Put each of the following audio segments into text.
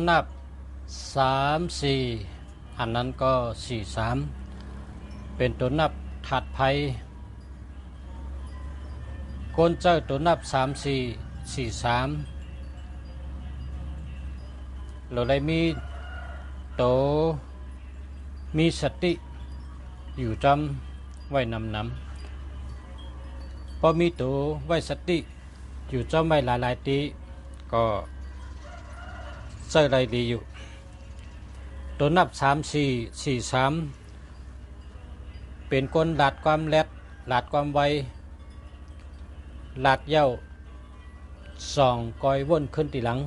นับ3-4อันนั้นก็4-3เป็นตัวนับถัดไปก้นเจ้าตัวนับ3-4-4-3เราได้มีโตมีสติอยู่จำไว้นำพอมีโตไว้สติอยู่จำไว้หลายๆตีก็ใส่ไรดีอยู่ตัวนับ3-4-4-3เป็นก้นหลาดความแรดหลาดความไวหลาดเย้าส่องกอยว่นขึ้นทีหลัง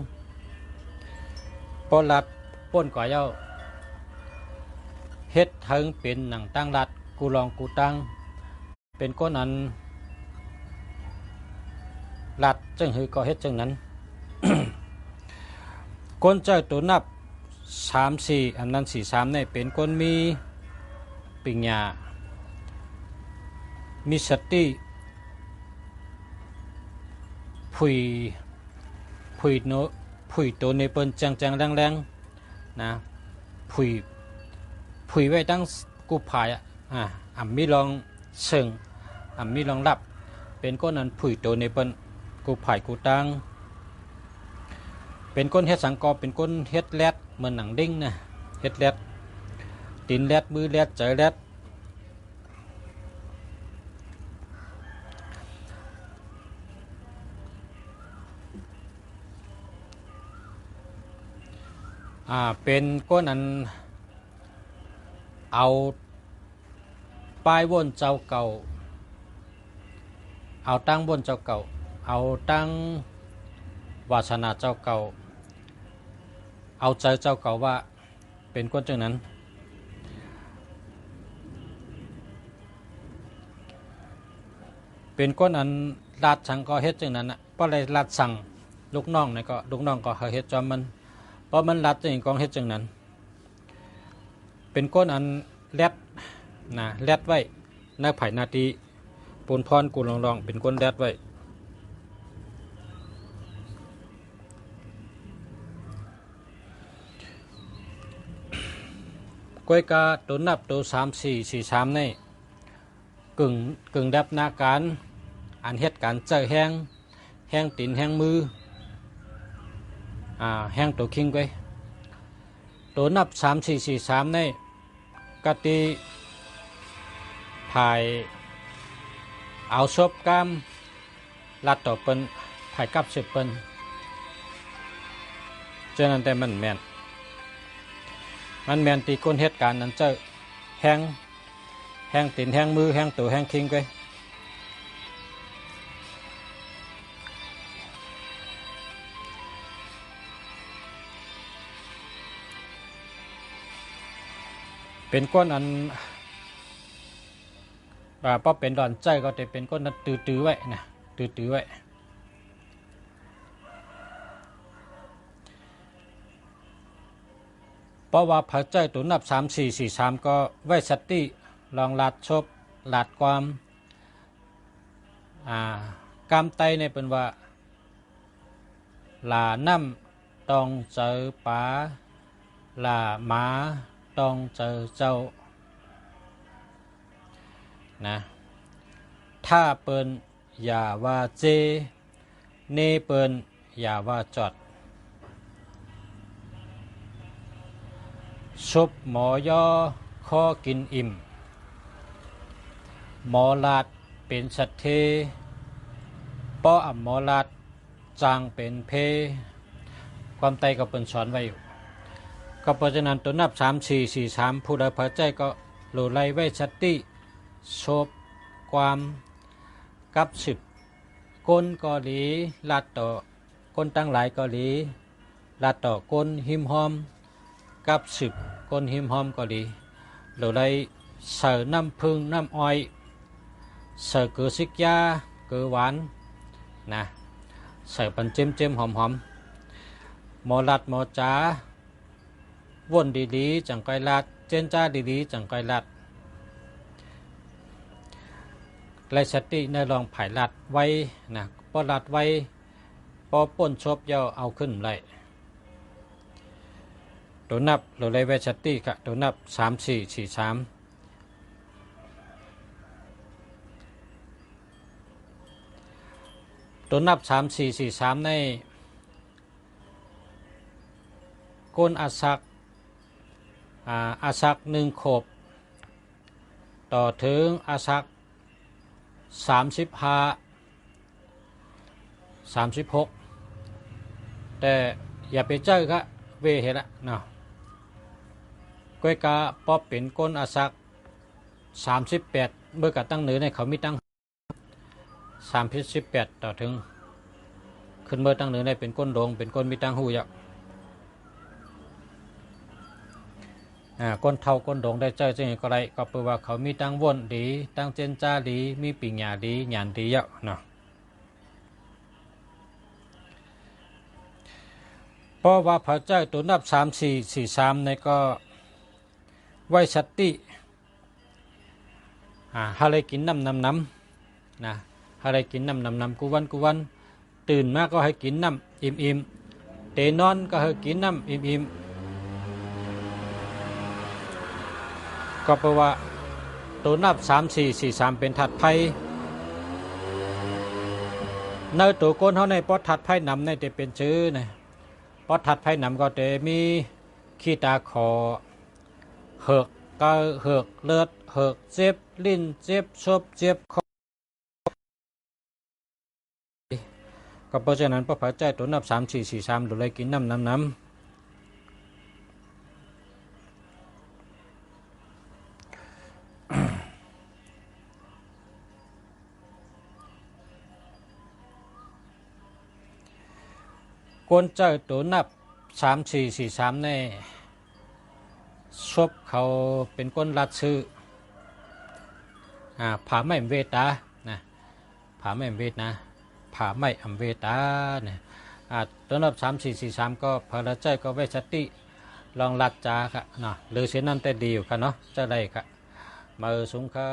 พอหลาดป้นก่อยเย้าเฮ็ดถึงเป็นหนังตั้งหลาดกูลองกูตั้งเป็นก้นอันหลาดจึงหือก็เฮ็ดจึงนั้น ก้นเจ้าตัวนับ3-4อันนั้น4-3นี่เป็นก้นมีปัญญามีสติผุยโนผุยตัวในเปิ้นจังแรงๆนะผุยไว้ตั้งกูผายมีลองเชิงมีลองรับเป็นก้นนั้นผุยตัวในเปิ้นกูผายกูตั้งเป็นก้นเฮ็ดสังกอเป็นก้นเฮ็ดแรดเหมือนหนังดิ้งนะเฮ็ดแรดตีนแรดมือแรดใจแรดเป็นก้นอันเอาป้ายวนเจ้าเก่าเอาตั้งบนเจ้าเก่าเอาตั้งวาสนาเจ้าเก่าเอาใจเจ้าเก่าว่าเป็นก้นจังนั้นเป็นก้นอันลาดสั่งก็เฮ็ดจังนั้นนะเพราะอะไรลาดสั่งลูกน้องนี่ก็ลูกน้องก็เฮ็ดจอมมันเพราะมันลาดจังกองเฮ็ดจังนั้นเป็นก้นอันแรดนะแรดไว้ในไผ่นาทีปูนพรกูลองเป็นก้นแรดไว้ก้อยกาตัวนับตัว3-4-4-3นี่กึ่งดับนาการอันเหตุการเจอแห้งตีนแห้งมือแห้งตัวคิงไว้ตัวนับ3-4-4-3นี่กติภายเอาศพกามลัดต่อเปิ้นภายกับ10เปิ้นเจนั้นแต่มันแม่นตีก้นเหตุการณ์นั้นเจอแห้งตีนแห้งมือแห้งตัวแห้งคิงไว้เป็นก้นอันพอเป็นดอนใจก็จะเป็นก้นนั้นตื้อไว้นะตื้อไว้เพราะว่าพระเจ้าตัวนับ3-4-4-3ก็ไว้สติลองลาดชบลาดความกามไตในเป็นว่าลาน้ำต้องเจอป๋าลาหมาต้องเจอเจ้านะถ้าเปิ้นอย่าว่าเจเนเปิ้นอย่าว่าจอดชุบหมอย่อข้อกินอิ่มหมอลาดเป็นสัตเทป้อหมอลาดจางเป็นเพความไตก็เป็นสอนไว้อยู่ก็เพราะฉะนั้นตัวนับ3-4-4-3ผู้ใดพอใจก็โหลไล่ไว้สติชบความกับ10ก้นกอหลีลาดต่อก้นตั้งหลายกอหลีลาดต่อก้นหิมหอมกับ10ก้นหิมหอมก็ดีเราได้ใส่น้ำพึ่งน้ำอ้อยใส่เกลือซิกยาเกลือหวานนะใส่ปันเจมหอมหมอลัดหมอจ๋าวนดีๆจังไกลัดเจนจ้าดีๆจังไกลัดไล่สติในลองไผ่ลัดไว้นะพอลัดไว้พอป่นชบเยาเอาขึ้นไล่ ตัวนับเราเลยเวชัตตี้กะตัวนับ3443ตัวนับ3443ในก้นอาศักอาศัก1ขบต่อถึงอาศัก35 36แต่อย่าไปเจอครับเวเห็นละเนาะก้อยกาปอบเป็นก้นอาศัก38เมื่อกะตั้งเหนือในเขามีตั้ง38ต่อถึงขึ้นเมื่อตั้งเหนือในเป็นก้นโดงเป็นก้นมีตั้งหูยักก้นเท่าก้นโดงได้เจอจึงก็ไรก็แปลว่าเขามีตั้งวนดีตั้งเจนจ้าดีมีปิญญาดีหยานดีเยอะเนาะเพราะว่าพระเจ้าตัวนับ3443ในก็ไหวสัตติหาอะไรกินน้ำนะหาอะไรกินน้ำกุวันตื่นมาก็ให้กินน้ำอิ่มเตนอนก็ให้กินน้ำอิ่มก็แปลว่าตัวนับ3443เป็นถัดไพ่ในตัวก้นเขาในปอดถัดไพ่นำในแต่เป็นชื่อนะปอดถัดไพ่นำก็แต่มีขี้ตาคอเหือกก็เหือกเลือดเหือกเจ็บลิ้นเจ็บชบเจ็บคอก็เพราะฉะนั้นพระพระเจ้าตัวนับ3443ดูเลยกินน้ำก้นเจ้าตัวนับ3443ในชบเขาเป็นก้นรัดซื้อผาไม่อำเวตานะผาไม่อำเวตนะผาไม่อำเวตาเนี่ยตัวนับ3443ก็พระเจ้าก็เวชติลองรัดจาค่ะเนาะหรือเสียนั่นแต่ดีอยู่ค่ะเนาะจะได้ค่ะมาสูงค่ะ